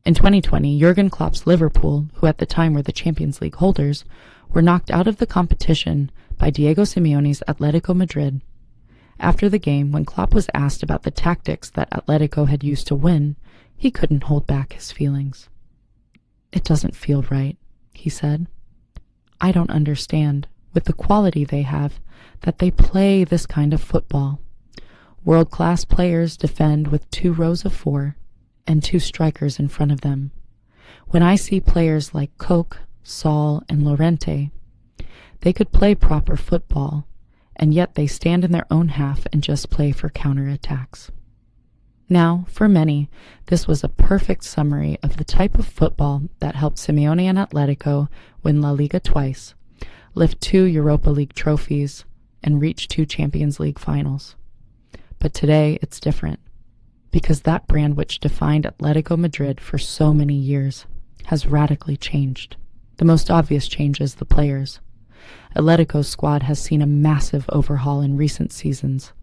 In 2020, Jurgen Klopp's Liverpool, who at the time were the Champions League holders, were knocked out of the competition by Diego Simeone's Atletico Madrid. After the game, when Klopp was asked about the tactics that Atletico had used to win, he couldn't hold back his feelings. "It doesn't feel right," he said. "I don't understand, with the quality they have, that they play this kind of football. World-class players defend with 2 rows of 4 and 2 strikers in front of them. When I see players like Koch, Saul, and Llorente, they could play proper football, and yet they stand in their own half and just play for counter-attacks." Now, for many, this was a perfect summary of the type of football that helped Simeone and Atletico win La Liga twice, lift 2 Europa League trophies, and reach 2 Champions League finals. But today, it's different, because that brand which defined Atletico Madrid for so many years has radically changed. The most obvious change is the players. Atletico's squad has seen a massive overhaul in recent seasons,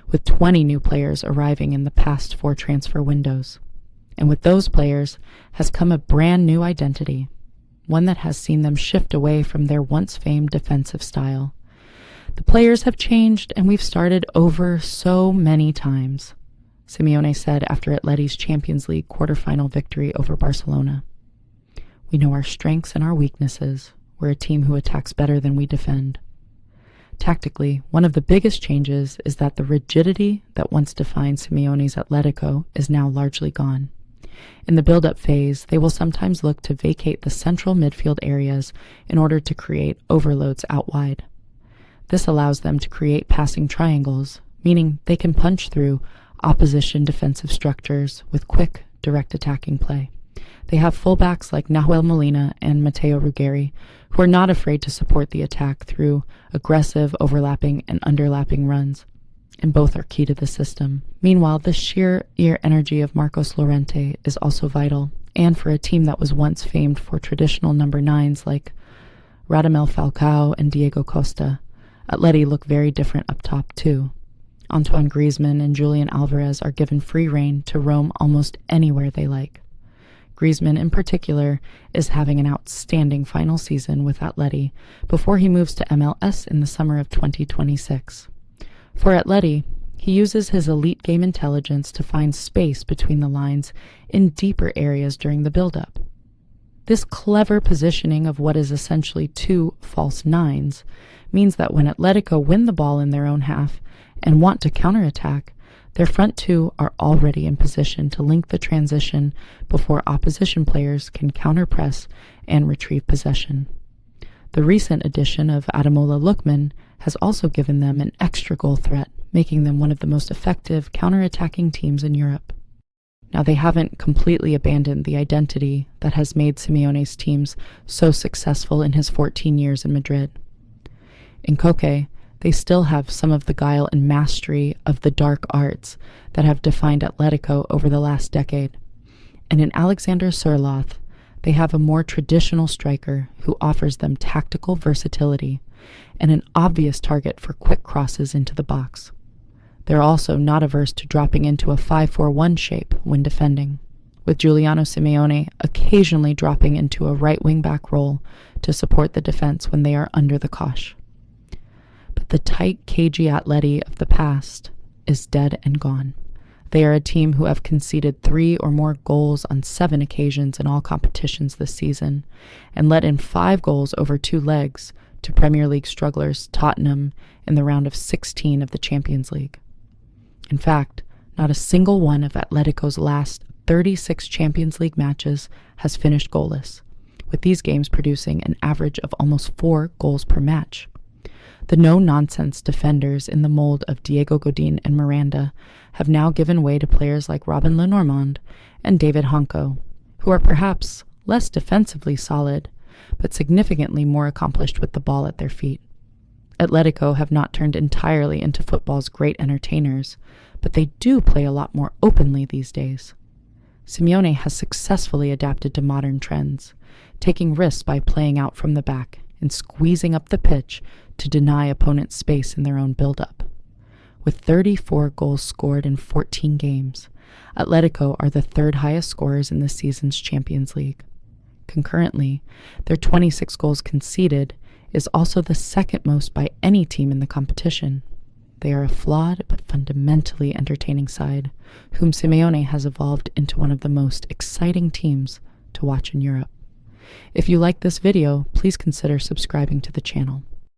with 20 new players arriving in the past 4 transfer windows. And with those players has come a brand new identity, one that has seen them shift away from their once famed defensive style. "The players have changed and we've started over so many times," Simeone said after Atleti's Champions League quarterfinal victory over Barcelona. "We know our strengths and our weaknesses. We're a team who attacks better than we defend." Tactically, one of the biggest changes is that the rigidity that once defined Simeone's Atletico is now largely gone. In the build-up phase, they will sometimes look to vacate the central midfield areas in order to create overloads out wide. This allows them to create passing triangles, meaning they can punch through opposition defensive structures with quick, direct attacking play. They have fullbacks like Nahuel Molina and Matteo Ruggeri, who are not afraid to support the attack through aggressive overlapping and underlapping runs, and both are key to the system. Meanwhile, the sheer energy of Marcos Llorente is also vital, and for a team that was once famed for traditional number 9s like Radamel Falcao and Diego Costa, Atleti look very different up top too. Antoine Griezmann and Julian Alvarez are given free rein to roam almost anywhere they like. Griezmann in particular is having an outstanding final season with Atleti before he moves to MLS in the summer of 2026. For Atleti, he uses his elite game intelligence to find space between the lines in deeper areas during the build-up. This clever positioning of what is essentially 2 false 9s means that when Atletico win the ball in their own half and want to counterattack, their front 2 are already in position to link the transition before opposition players can counterpress and retrieve possession. The recent addition of Ademola Lookman has also given them an extra goal threat, making them one of the most effective counterattacking teams in Europe. Now, they haven't completely abandoned the identity that has made Simeone's teams so successful in his 14 years in Madrid. In Koke, they still have some of the guile and mastery of the dark arts that have defined Atletico over the last decade. And in Alexander Sørloth, they have a more traditional striker who offers them tactical versatility and an obvious target for quick crosses into the box. They're also not averse to dropping into a 5-4-1 shape when defending, with Giuliano Simeone occasionally dropping into a right wing-back role to support the defense when they are under the cosh. But the tight, cagey Atleti of the past is dead and gone. They are a team who have conceded 3 or more goals on 7 occasions in all competitions this season, and let in 5 goals over 2 legs to Premier League strugglers Tottenham in the round of 16 of the Champions League. In fact, not a single one of Atletico's last 36 Champions League matches has finished goalless, with these games producing an average of almost 4 goals per match. The no-nonsense defenders in the mold of Diego Godin and Miranda have now given way to players like Robin Lenormand and David Honko, who are perhaps less defensively solid, but significantly more accomplished with the ball at their feet. Atletico have not turned entirely into football's great entertainers, but they do play a lot more openly these days. Simeone has successfully adapted to modern trends, taking risks by playing out from the back and squeezing up the pitch to deny opponents space in their own build-up. With 34 goals scored in 14 games, Atletico are the third highest scorers in this season's Champions League. Concurrently, their 26 goals conceded is also the second most by any team in the competition. They are a flawed but fundamentally entertaining side, whom Simeone has evolved into one of the most exciting teams to watch in Europe. If you like this video, please consider subscribing to the channel.